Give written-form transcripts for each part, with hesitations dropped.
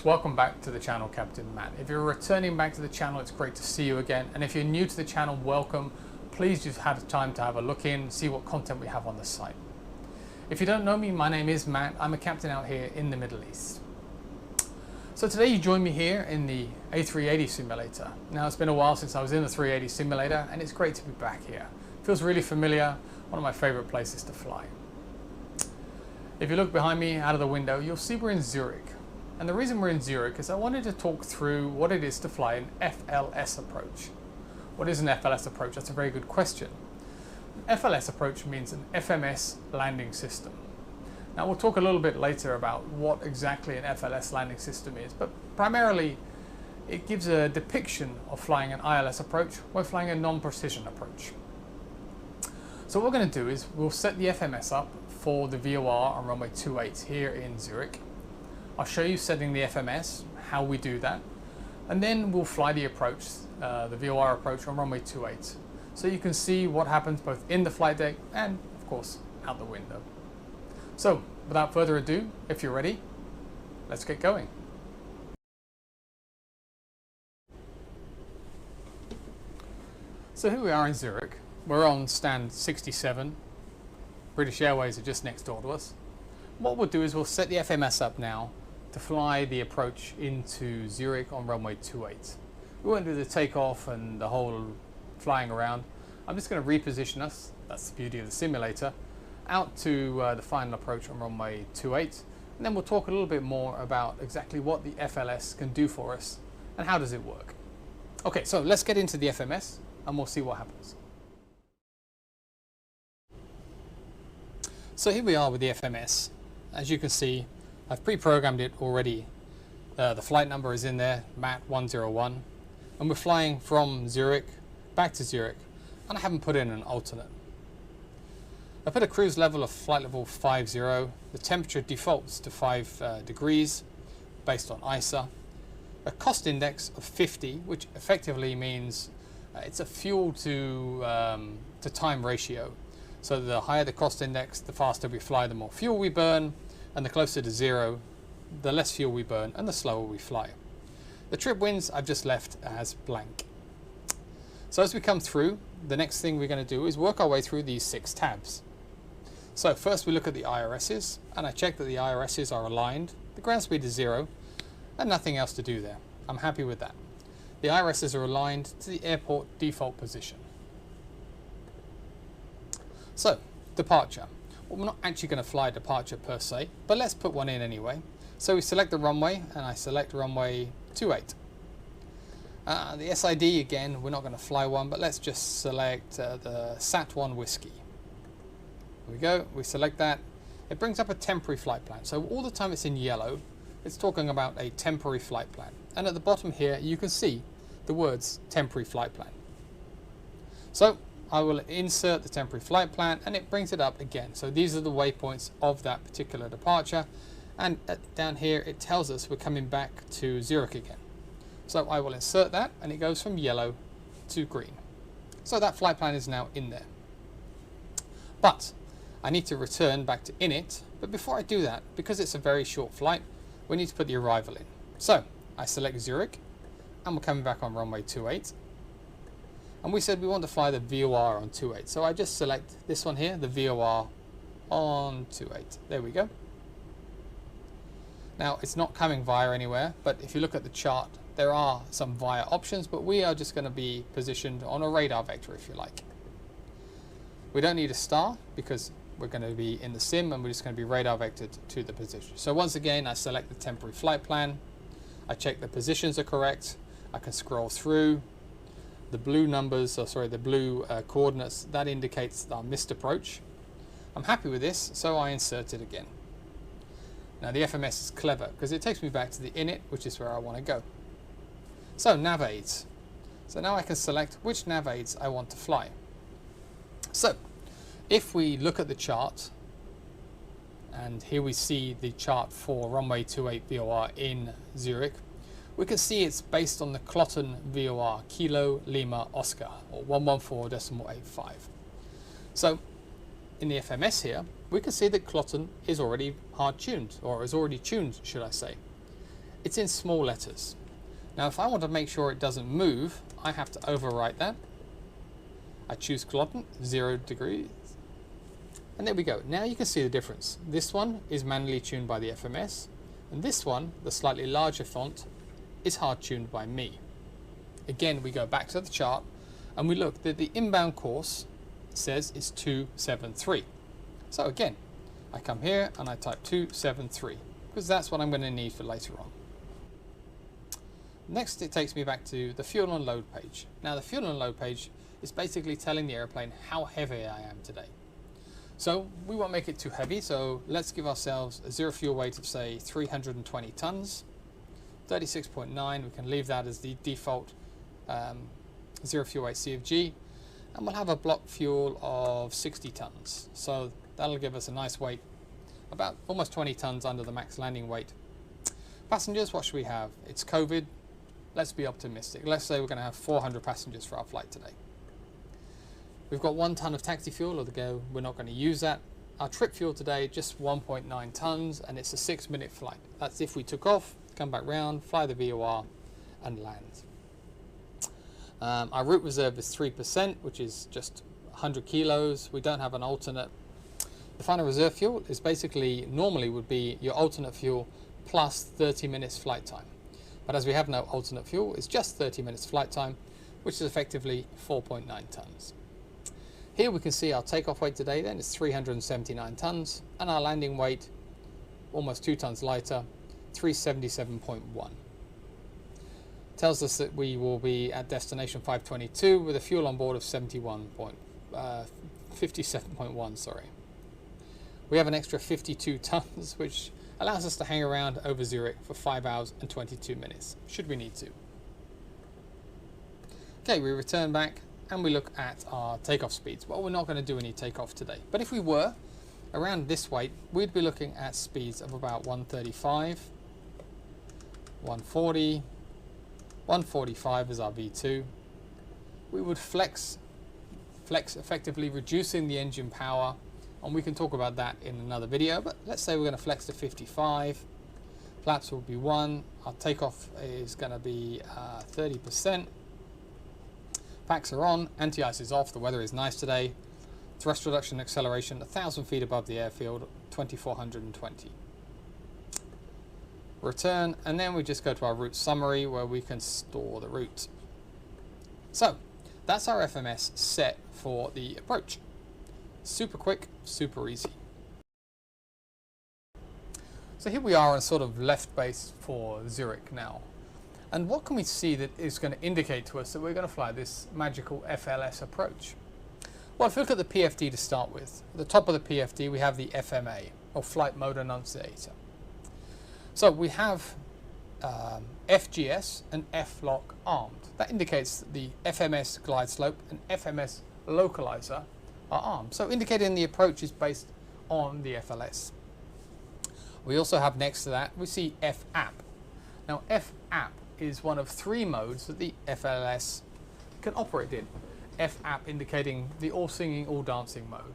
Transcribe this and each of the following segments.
folks, welcome back to the channel, Captain Matt. If you're returning back to the channel, it's great to see you again. And if you're new to the channel, welcome. Please just have time to have a look in, see what content we have on the site. If you don't know me, my name is Matt. I'm a captain out here in the Middle East. So today you join me here in the A380 simulator. Now it's been a while since I was in the 380 simulator and it's great to be back here. It feels really familiar, one of my favorite places to fly. If you look behind me out of the window, you'll see we're in Zurich. And the reason we're in Zurich is I wanted to talk through what it is to fly an FLS approach. What is an FLS approach? That's a very good question. An FLS approach means an FMS Landing System. Now we'll talk a little bit later about what exactly an FLS landing system is, but primarily it gives a depiction of flying an ILS approach or flying a non-precision approach. So what we're going to do is we'll set the FMS up for the VOR on runway 28 here in Zurich. I'll show you setting the FMS, how we do that, and then we'll fly the approach, the VOR approach on runway 28. So you can see what happens both in the flight deck and, of course, out the window. So, without further ado, if you're ready, let's get going. So here we are in Zurich. We're on stand 67. British Airways are just next door to us. What we'll do is we'll set the FMS up now to fly the approach into Zurich on runway 28. We won't do the takeoff and the whole flying around. I'm just going to reposition us, that's the beauty of the simulator, out to the final approach on runway 28, and then we'll talk a little bit more about exactly what the FLS can do for us and how does it work. Okay, so let's get into the FMS and we'll see what happens. So here we are with the FMS. As you can see, I've pre-programmed it already. The flight number is in there, MAT 101, and we're flying from Zurich back to Zurich, and I haven't put in an alternate. I put a cruise level of flight level 50. The temperature defaults to 5 degrees based on ISA. A cost index of 50, which effectively means it's a fuel to time ratio. So the higher the cost index, the faster we fly, the more fuel we burn, and the closer to zero, the less fuel we burn and the slower we fly. The trip winds I've just left as blank. So as we come through, the next thing we're going to do is work our way through these 6 tabs. So first we look at the IRSs, and I check that the IRSs are aligned, the ground speed is 0, and nothing else to do there. I'm happy with that. The IRSs are aligned to the airport default position. So, departure. Well, we're not actually going to fly a departure per se, but let's put one in anyway. So we select the runway, and I select runway 28. The SID, again, we're not going to fly one, but let's just select the SAT1 Whiskey. There we go, we select that. It brings up a temporary flight plan. So all the time it's in yellow, it's talking about a temporary flight plan. And at the bottom here, you can see the words temporary flight plan. So I will insert the temporary flight plan and it brings it up again. So these are the waypoints of that particular departure. And down here, it tells us we're coming back to Zurich again. So I will insert that and it goes from yellow to green. So that flight plan is now in there. But I need to return back to init. But before I do that, because it's a very short flight, we need to put the arrival in. So I select Zurich and we're coming back on runway 28. And we said we want to fly the VOR on 28. So I just select this one here, the VOR on 28. There we go. Now it's not coming via anywhere, but if you look at the chart, there are some via options, but we are just going to be positioned on a radar vector if you like. We don't need a star because we're going to be in the sim and we're just going to be radar vectored to the position. So once again, I select the temporary flight plan. I check the positions are correct. I can scroll through. The blue numbers, or sorry, the blue coordinates, that indicates our missed approach. I'm happy with this, so I insert it again. Now the FMS is clever because it takes me back to the init, which is where I want to go. So nav aids. So now I can select which nav aids I want to fly. So if we look at the chart, and here we see the chart for runway 28 VOR in Zurich, we can see it's based on the Clotten VOR, Kilo Lima Oscar, or 114.85. So in the FMS here, we can see that Clotten is already hard tuned, or is already tuned, should I say. it's in small letters. Now if I want to make sure it doesn't move, I have to overwrite that. I choose quadrant, 0 degrees, and there we go. Now you can see the difference. This one is manually tuned by the FMS, and this one, the slightly larger font, is hard tuned by me. Again, we go back to the chart and we look that the inbound course says it's 273. So again, I come here and I type 273 because that's what I'm going to need for later on. Next, it takes me back to the fuel and load page. Now the fuel and load page is basically telling the airplane how heavy I am today. So we won't make it too heavy, so let's give ourselves a zero fuel weight of say 320 tons, 36.9, we can leave that as the default zero fuel weight CFG, and we'll have a block fuel of 60 tons. So that'll give us a nice weight, about almost 20 tons under the max landing weight. Passengers, what should we have? It's COVID. Let's be optimistic. Let's say we're going to have 400 passengers for our flight today. We've got 1 ton of taxi fuel, although we're not going to use that. Our trip fuel today, just 1.9 tons, and it's a 6-minute flight. That's if we took off, come back round, fly the VOR, and land. Our route reserve is 3%, which is just 100 kilos. We don't have an alternate. The final reserve fuel is basically, normally would be your alternate fuel plus 30 minutes flight time. But as we have no alternate fuel, it's just 30 minutes flight time, which is effectively 4.9 tons. Here we can see our takeoff weight today then is 379 tons, and our landing weight, almost 2 tons lighter, 377.1. Tells us that we will be at destination 522 with a fuel on board of 57.1, sorry. We have an extra 52 tons, which allows us to hang around over Zurich for 5 hours and 22 minutes, should we need to. Okay, we return back and we look at our takeoff speeds. Well, we're not going to do any takeoff today, but if we were, around this weight, we'd be looking at speeds of about 135, 140, 145 is our V2. We would flex effectively reducing the engine power, and we can talk about that in another video, but let's say we're going to flex to 55. Flaps will be 1. Our takeoff is going to be 30%. Packs are on, anti-ice is off, the weather is nice today. Thrust reduction acceleration 1,000 feet above the airfield, 2,420. Return, and then we just go to our route summary where we can store the route. So that's our FMS set for the approach. Super quick, super easy. So here we are on sort of left base for Zurich now. And what can we see that is going to indicate to us that we're going to fly this magical FLS approach? Well, if we look at the PFD to start with, at the top of the PFD we have the FMA, or Flight Mode Annunciator. So we have FGS and FLOC armed. That indicates that the FMS glide slope and FMS localizer are armed. So indicating the approach is based on the FLS. We also have next to that, we see FAP. Now FAP is one of 3 modes that the FLS can operate in. FAP indicating the all singing, all dancing mode.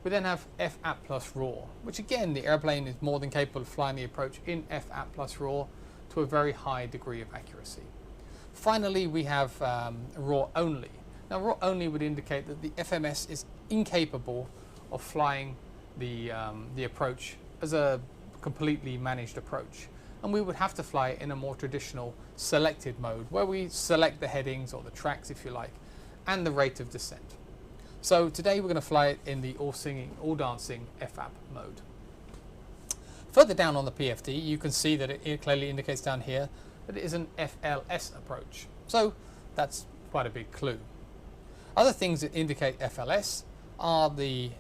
We then have FAP plus RAW, which again, the airplane is more than capable of flying the approach in FAP plus RAW to a very high degree of accuracy. Finally, we have RAW only. Now, RAW only would indicate that the FMS is incapable of flying the approach as a completely managed approach. And we would have to fly it in a more traditional selected mode, where we select the headings or the tracks, if you like, and the rate of descent. So today we're going to fly it in the all singing, all dancing FAP mode. Further down on the PFD, you can see that it clearly indicates down here that it is an FLS approach. So that's quite a big clue. Other things that indicate FLS are the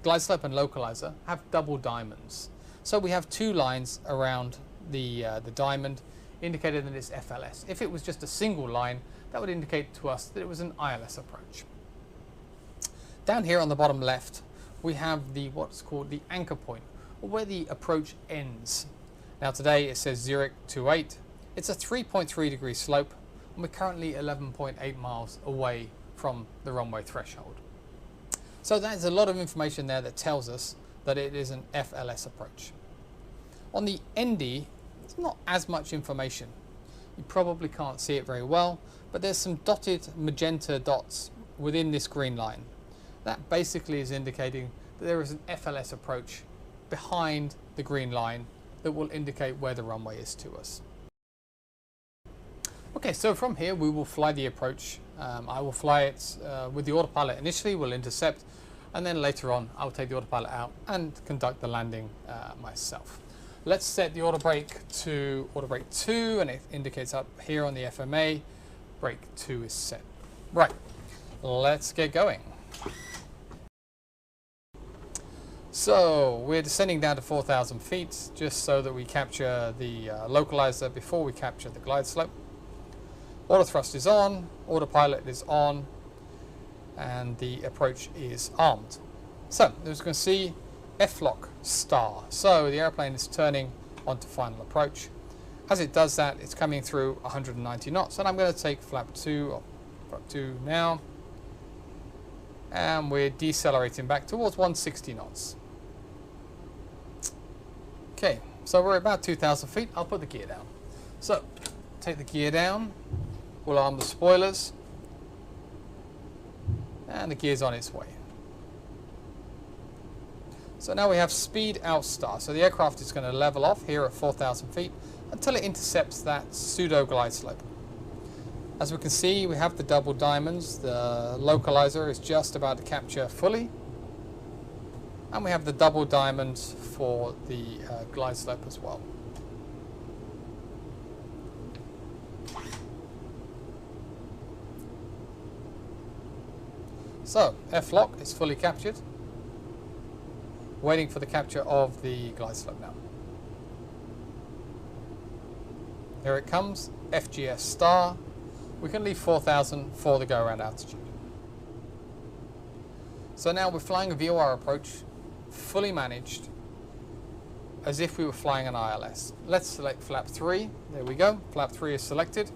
glide slope and localizer have double diamonds. So we have 2 lines around the diamond indicating that it's FLS. If it was just a single line, that would indicate to us that it was an ILS approach. Down here on the bottom left, we have what's called the anchor point, or where the approach ends. Now today it says Zurich 28. It's a 3.3 degree slope, and we're currently 11.8 miles away from the runway threshold. So there's a lot of information there that tells us that it is an FLS approach. On the ND, there's not as much information. You probably can't see it very well, but there's some dotted magenta dots within this green line. That basically is indicating that there is an FLS approach behind the green line that will indicate where the runway is to us. Okay, so from here we will fly the approach. I will fly it with the autopilot initially, we'll intercept, and then later on I'll take the autopilot out and conduct the landing myself. Let's set the auto brake to auto brake 2, and it indicates up here on the FMA, brake 2 is set. Right, let's get going. So we're descending down to 4,000 feet just so that we capture the localizer before we capture the glide slope. Auto thrust is on, autopilot is on, and the approach is armed. So as you can see, F-lock star. So the airplane is turning onto final approach. As it does that, it's coming through 190 knots, and I'm going to take flap 2 now, and we're decelerating back towards 160 knots. Okay, so we're about 2,000 feet. I'll put the gear down. So take the gear down. We'll arm the spoilers, and the gear's on its way. So now we have speed out star. So the aircraft is going to level off here at 4,000 feet until it intercepts that pseudo glide slope. As we can see, we have the double diamonds. The localizer is just about to capture fully, and we have the double diamonds for the glide slope as well. So, F-lock is fully captured. Waiting for the capture of the glide slope now. Here it comes, FGS star. We can leave 4,000 for the go-around altitude. So now we're flying a VOR approach, fully managed, as if we were flying an ILS. Let's select flap 3. There we go, flap 3 is selected.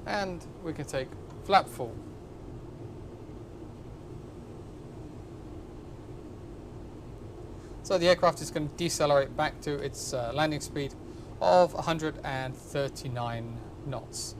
And we can take flap 4. So the aircraft is going to decelerate back to its landing speed of 139 knots.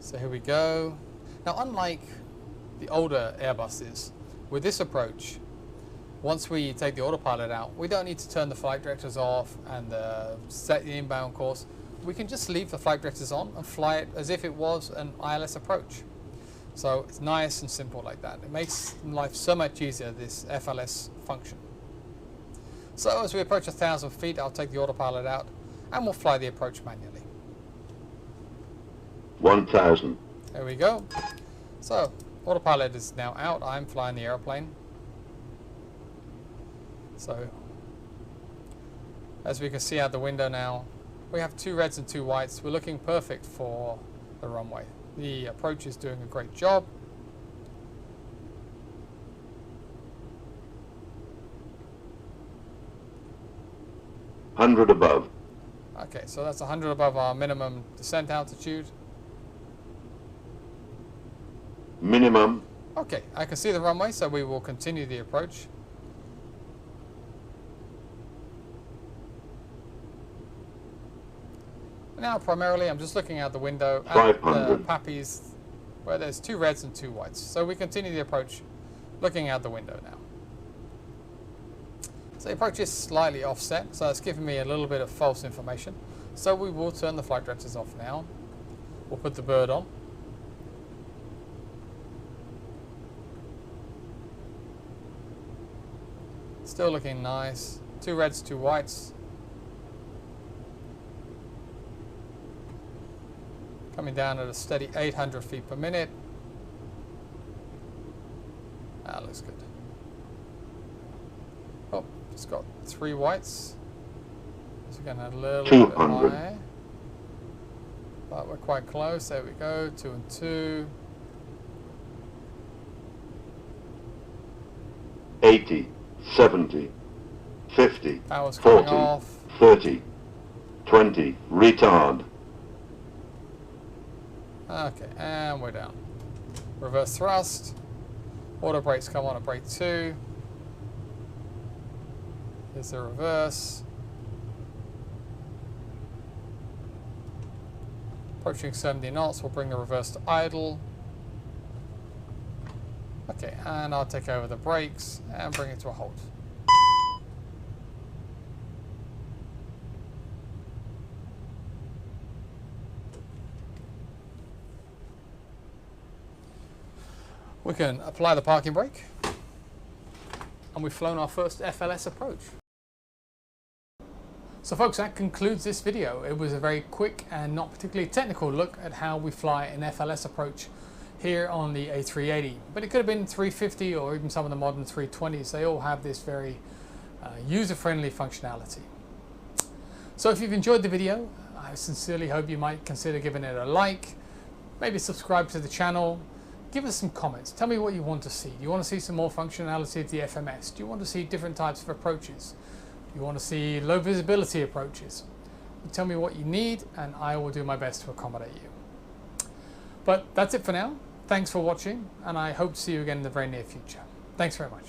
So here we go. Now, unlike the older Airbuses, with this approach, once we take the autopilot out, we don't need to turn the flight directors off and set the inbound course. We can just leave the flight directors on and fly it as if it was an ILS approach. So it's nice and simple like that. It makes life so much easier, this FLS function. So as we approach 1,000 feet, I'll take the autopilot out and we'll fly the approach manually. 1,000. There we go. So autopilot is now out. I'm flying the airplane. So as we can see out the window now, we have 2 reds and 2 whites. We're looking perfect for the runway. The approach is doing a great job. $100 above. Okay, so that's 100 above our minimum descent altitude. Minimum. Okay, I can see the runway, so we will continue the approach. Now, primarily, I'm just looking out the window at the pappies, where there's 2 reds and 2 whites. So we continue the approach, looking out the window now. So the approach is slightly offset, so it's giving me a little bit of false information. So we will turn the flight directors off now. We'll put the bird on. Still looking nice. 2 reds, 2 whites. Coming down at a steady 800 feet per minute. That looks good. Oh, it's got 3 whites. It's going a little bit high. But we're quite close. There we go. 2 and 2. 80, 70, 50, Power's coming 40, off. 30, 20, retard. Okay, and we're down. Reverse thrust. Auto brakes come on at brake 2. Here's the reverse. Approaching 70 knots, we'll bring the reverse to idle. Okay, and I'll take over the brakes and bring it to a halt. We can apply the parking brake, and we've flown our first FLS approach. So folks, that concludes this video. It was a very quick and not particularly technical look at how we fly an FLS approach here on the A380. But it could have been 350 or even some of the modern 320s. They all have this very user-friendly functionality. So if you've enjoyed the video, I sincerely hope you might consider giving it a like, maybe subscribe to the channel, give us some comments. Tell me what you want to see. Do you want to see some more functionality of the FMS? Do you want to see different types of approaches? Do you want to see low visibility approaches? Tell me what you need and I will do my best to accommodate you. But that's it for now. Thanks for watching and I hope to see you again in the very near future. Thanks very much.